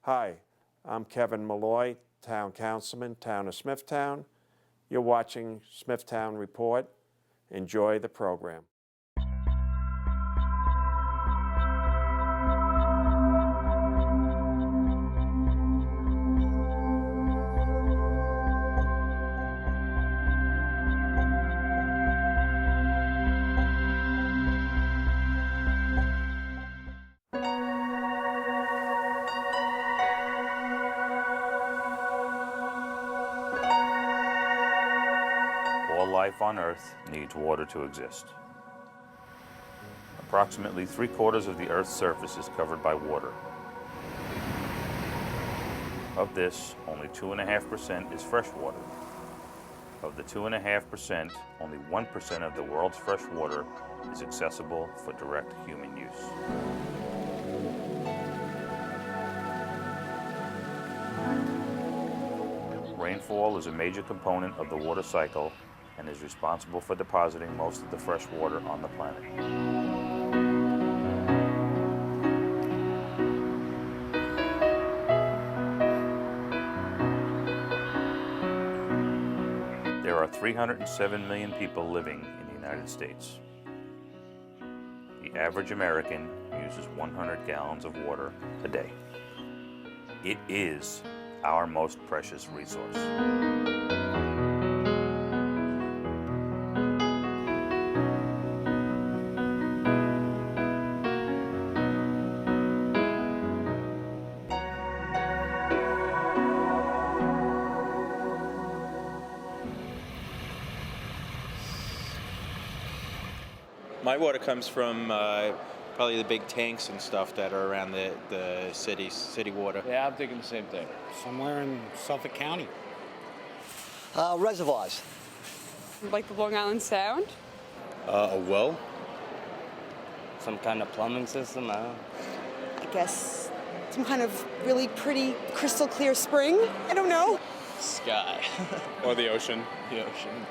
Hi, I'm Kevin Malloy, Town Councilman, Town of Smithtown. You're watching Smithtown Report. Enjoy the program. All life on Earth needs water to exist. Approximately 3/4 of the Earth's surface is covered by water. Of this, only 2.5% is fresh water. Of the 2.5%, only 1% of the world's fresh water is accessible for direct human use. Rainfall is a major component of the water cycle and is responsible for depositing most of the fresh water on the planet. There are 307 million people living in the United States. The average American uses 100 gallons of water a day. It is our most precious resource. My water comes from probably the big tanks and stuff that are around the city water. Yeah, I'm thinking the same thing. Somewhere in Suffolk County. Reservoirs. Like the Long Island Sound? A well? Some kind of plumbing system, I don't know. I guess some kind of really pretty crystal clear spring. I don't know. Sky. Or the ocean. The ocean.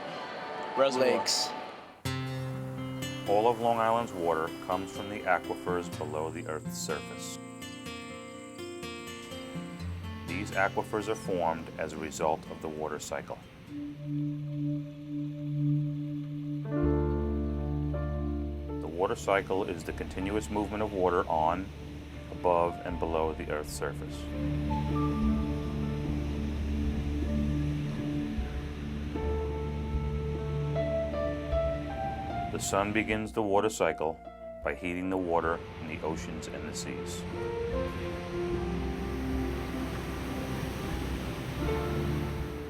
Reservoir. Lakes. All of Long Island's water comes from the aquifers below the Earth's surface. These aquifers are formed as a result of the water cycle. The water cycle is the continuous movement of water on, above, and below the Earth's surface. The sun begins the water cycle by heating the water in the oceans and the seas.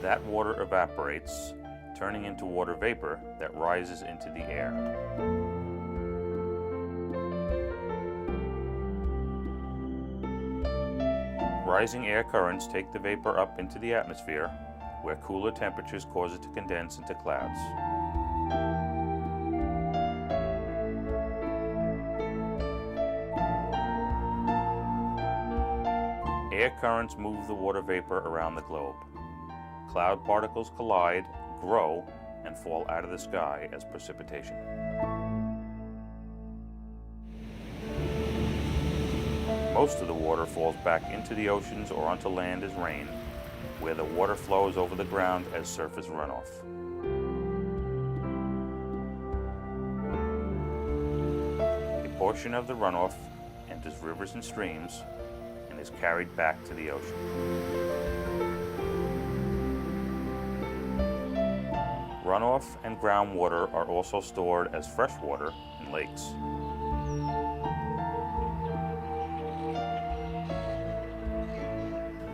That water evaporates, turning into water vapor that rises into the air. Rising air currents take the vapor up into the atmosphere, where cooler temperatures cause it to condense into clouds. Air currents move the water vapor around the globe. Cloud particles collide, grow, and fall out of the sky as precipitation. Most of the water falls back into the oceans or onto land as rain, where the water flows over the ground as surface runoff. A portion of the runoff enters rivers and streams and is carried back to the ocean. Runoff and groundwater are also stored as fresh water in lakes.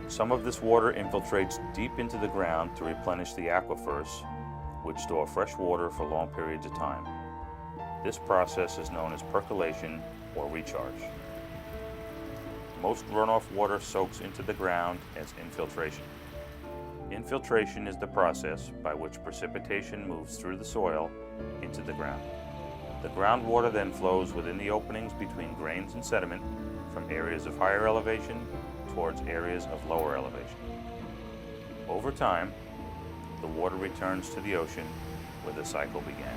Some of this water infiltrates deep into the ground to replenish the aquifers, which store fresh water for long periods of time. This process is known as percolation or recharge. Most runoff water soaks into the ground as infiltration. Infiltration is the process by which precipitation moves through the soil into the ground. The groundwater then flows within the openings between grains and sediment from areas of higher elevation towards areas of lower elevation. Over time, the water returns to the ocean where the cycle began.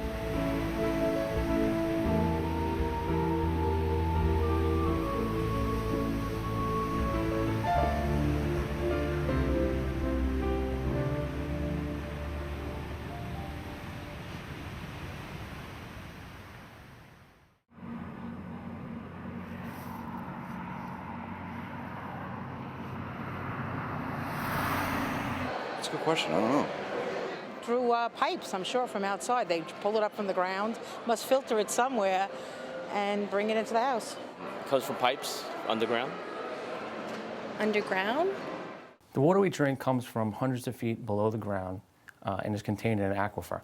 That's a good question. I don't know. Through pipes, I'm sure, from outside. They pull it up from the ground, must filter it somewhere, and bring it into the house. Comes from pipes underground. Underground? The water we drink comes from hundreds of feet below the ground and is contained in an aquifer.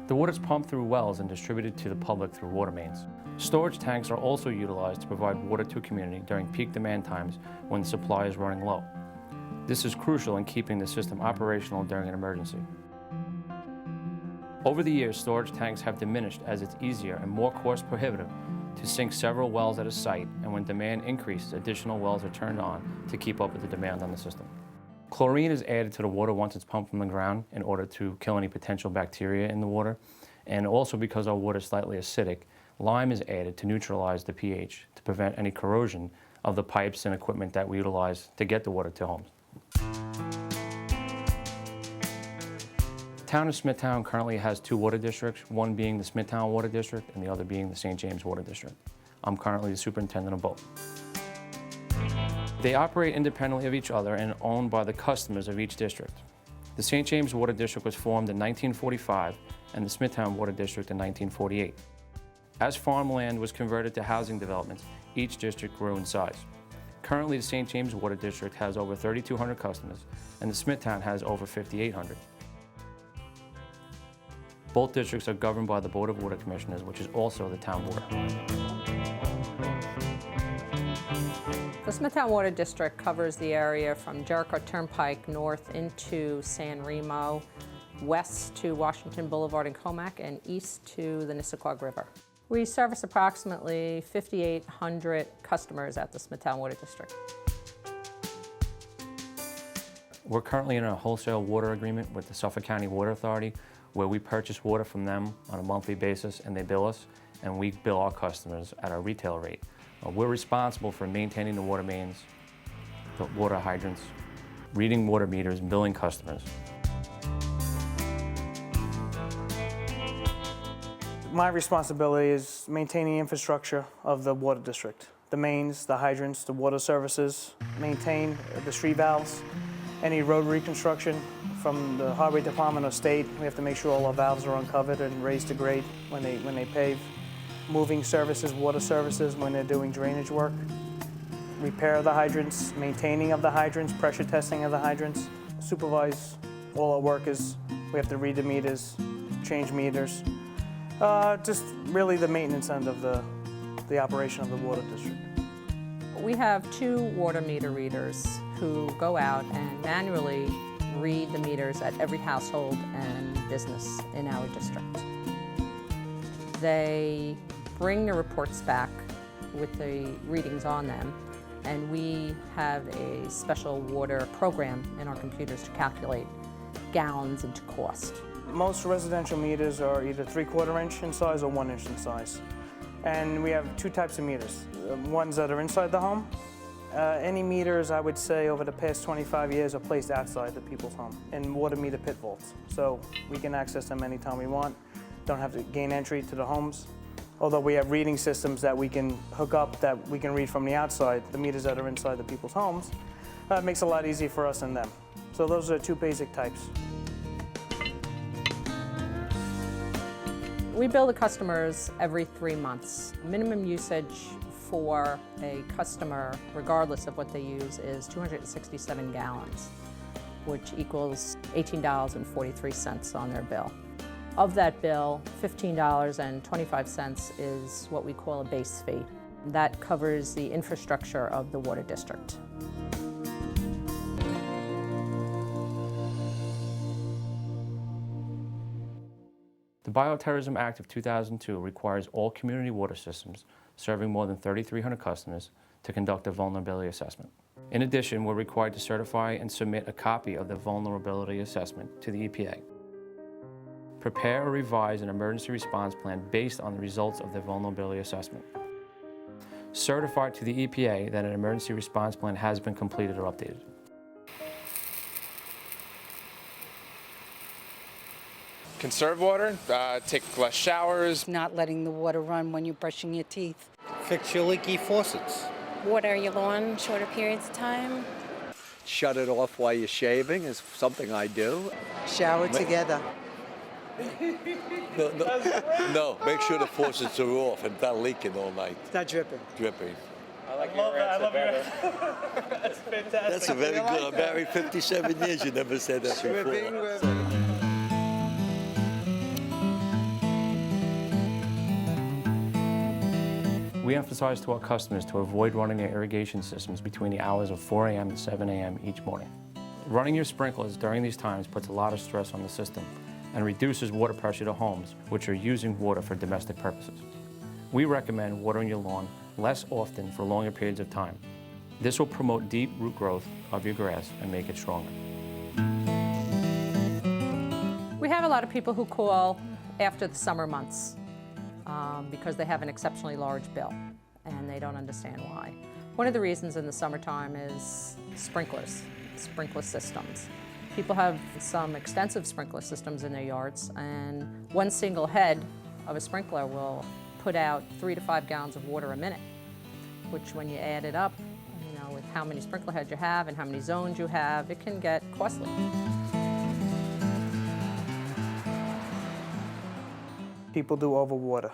The water is pumped through wells and distributed to the public through water mains. Storage tanks are also utilized to provide water to a community during peak demand times when the supply is running low. This is crucial in keeping the system operational during an emergency. Over the years, storage tanks have diminished as it's easier and more cost prohibitive to sink several wells at a site, and when demand increases, additional wells are turned on to keep up with the demand on the system. Chlorine is added to the water once it's pumped from the ground in order to kill any potential bacteria in the water, and also because our water is slightly acidic, lime is added to neutralize the pH to prevent any corrosion of the pipes and equipment that we utilize to get the water to homes. The town of Smithtown currently has 2 water districts, one being the Smithtown Water District and the other being the St. James Water District. I'm currently the superintendent of both. They operate independently of each other and are owned by the customers of each district. The St. James Water District was formed in 1945 and the Smithtown Water District in 1948. As farmland was converted to housing developments, each district grew in size. Currently, the St. James Water District has over 3,200 customers and the Smithtown has over 5,800. Both districts are governed by the Board of Water Commissioners, which is also the town board. The Smithtown Water District covers the area from Jericho Turnpike north into San Remo, west to Washington Boulevard and Comac, and east to the Nissequogue River. We service approximately 5,800 customers at the Smithtown Water District. We're currently in a wholesale water agreement with the Suffolk County Water Authority, where we purchase water from them on a monthly basis and they bill us, and we bill our customers at our retail rate. We're responsible for maintaining the water mains, the water hydrants, reading water meters, and billing customers. My responsibility is maintaining the infrastructure of the water district. The mains, the hydrants, the water services, maintain the street valves, any road reconstruction from the highway department or state. We have to make sure all our valves are uncovered and raised to grade when they pave. Moving services, water services when they're doing drainage work. Repair of the hydrants, maintaining of the hydrants, pressure testing of the hydrants. Supervise all our workers. We have to read the meters, change meters. Just really the maintenance end of the operation of the water district. We have 2 water meter readers who go out and manually read the meters at every household and business in our district. They bring the reports back with the readings on them, and we have a special water program in our computers to calculate gallons into cost. Most residential meters are either 3/4 inch in size or 1 inch in size. And we have 2 types of meters, ones that are inside the home. Any meters, I would say, over the past 25 years are placed outside the people's home in water meter pit vaults. So we can access them anytime we want, don't have to gain entry to the homes. Although we have reading systems that we can hook up that we can read from the outside, the meters that are inside the people's homes, it makes it a lot easier for us and them. So those are 2 basic types. We bill the customers every 3 months. Minimum usage for a customer, regardless of what they use, is 267 gallons, which equals $18.43 on their bill. Of that bill, $15.25 is what we call a base fee. That covers the infrastructure of the water district. The Bioterrorism Act of 2002 requires all community water systems serving more than 3,300 customers to conduct a vulnerability assessment. In addition, we're required to certify and submit a copy of the vulnerability assessment to the EPA. Prepare or revise an emergency response plan based on the results of the vulnerability assessment. Certify to the EPA that an emergency response plan has been completed or updated. Conserve water, take less showers. Not letting the water run when you're brushing your teeth. Fix your leaky faucets. Water your lawn shorter periods of time. shut it off while you're shaving is something I do. Shower together. No, make sure the faucets are off and not leaking all night. It's not dripping. Dripping. I love your That's fantastic. That's a very good. I'm married 57 years. You never said that before. We emphasize to our customers to avoid running their irrigation systems between the hours of 4 a.m. and 7 a.m. each morning. Running your sprinklers during these times puts a lot of stress on the system and reduces water pressure to homes, which are using water for domestic purposes. We recommend watering your lawn less often for longer periods of time. This will promote deep root growth of your grass and make it stronger. We have a lot of people who call after the summer months because they have an exceptionally large bill and they don't understand why. One of the reasons in the summertime is sprinklers, sprinkler systems. People have some extensive sprinkler systems in their yards, and one single head of a sprinkler will put out 3 to 5 gallons of water a minute, which when you add it up, with how many sprinkler heads you have and how many zones you have, it can get costly. People do overwater.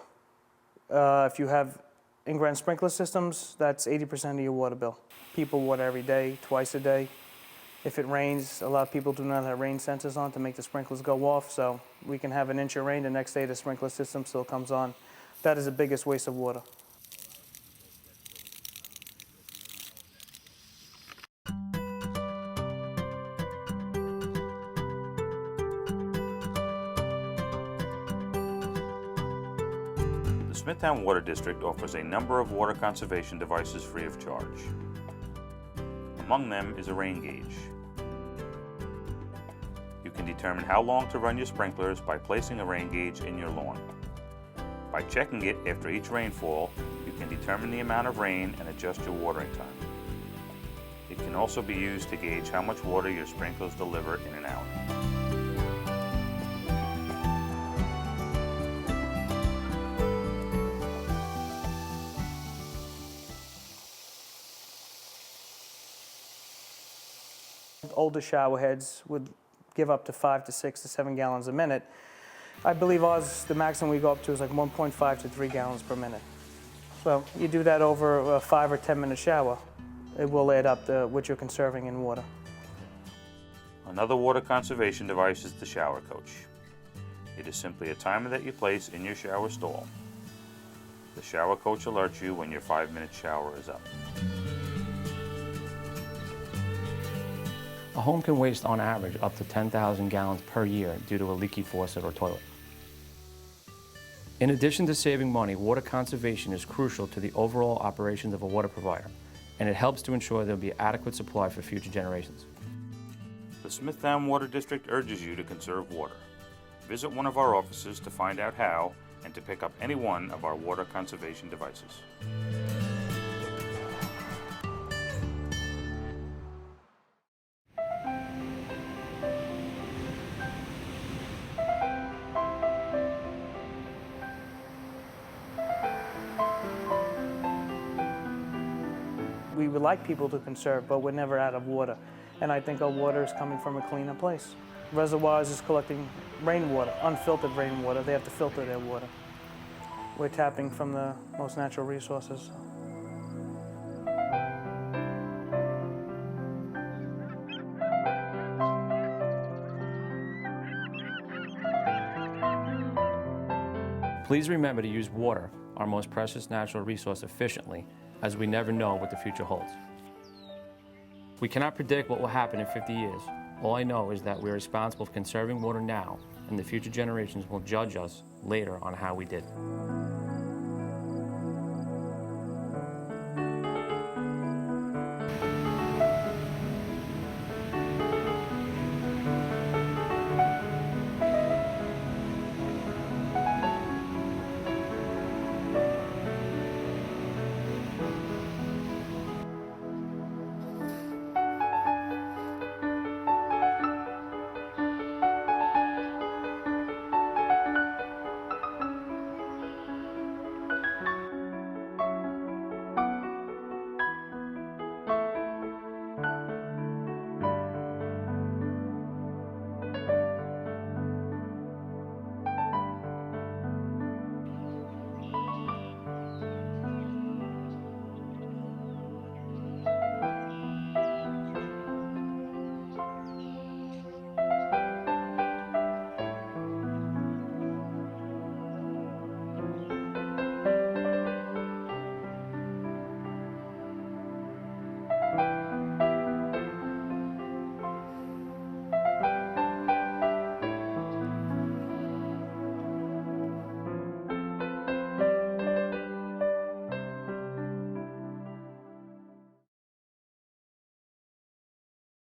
If you have in-ground sprinkler systems, that's 80% of your water bill. People water every day, twice a day. If it rains, a lot of people do not have rain sensors on to make the sprinklers go off, so we can have an inch of rain, the next day the sprinkler system still comes on. That is the biggest waste of water. The Smithtown Water District offers a number of water conservation devices free of charge. Among them is a rain gauge. You can determine how long to run your sprinklers by placing a rain gauge in your lawn. By checking it after each rainfall, you can determine the amount of rain and adjust your watering time. It can also be used to gauge how much water your sprinklers deliver in an hour. Older shower heads would give up to 5 to 6 to 7 gallons a minute. I believe ours, the maximum we go up to is like 1.5 to 3 gallons per minute. So you do that over a 5 or 10 minute shower, it will add up to what you're conserving in water. Another water conservation device is the shower coach. It is simply a timer that you place in your shower stall. The shower coach alerts you when your 5-minute shower is up. A home can waste on average up to 10,000 gallons per year due to a leaky faucet or toilet. In addition to saving money, water conservation is crucial to the overall operations of a water provider, and it helps to ensure there will be adequate supply for future generations. The Smithtown Water District urges you to conserve water. Visit one of our offices to find out how and to pick up any one of our water conservation devices. We would like people to conserve, but we're never out of water. And I think our water is coming from a cleaner place. Reservoirs is collecting rainwater, unfiltered rainwater. They have to filter their water. We're tapping from the most natural resources. Please remember to use water, our most precious natural resource, efficiently, as we never know what the future holds. We cannot predict what will happen in 50 years. All I know is that we're responsible for conserving water now, and the future generations will judge us later on how we did.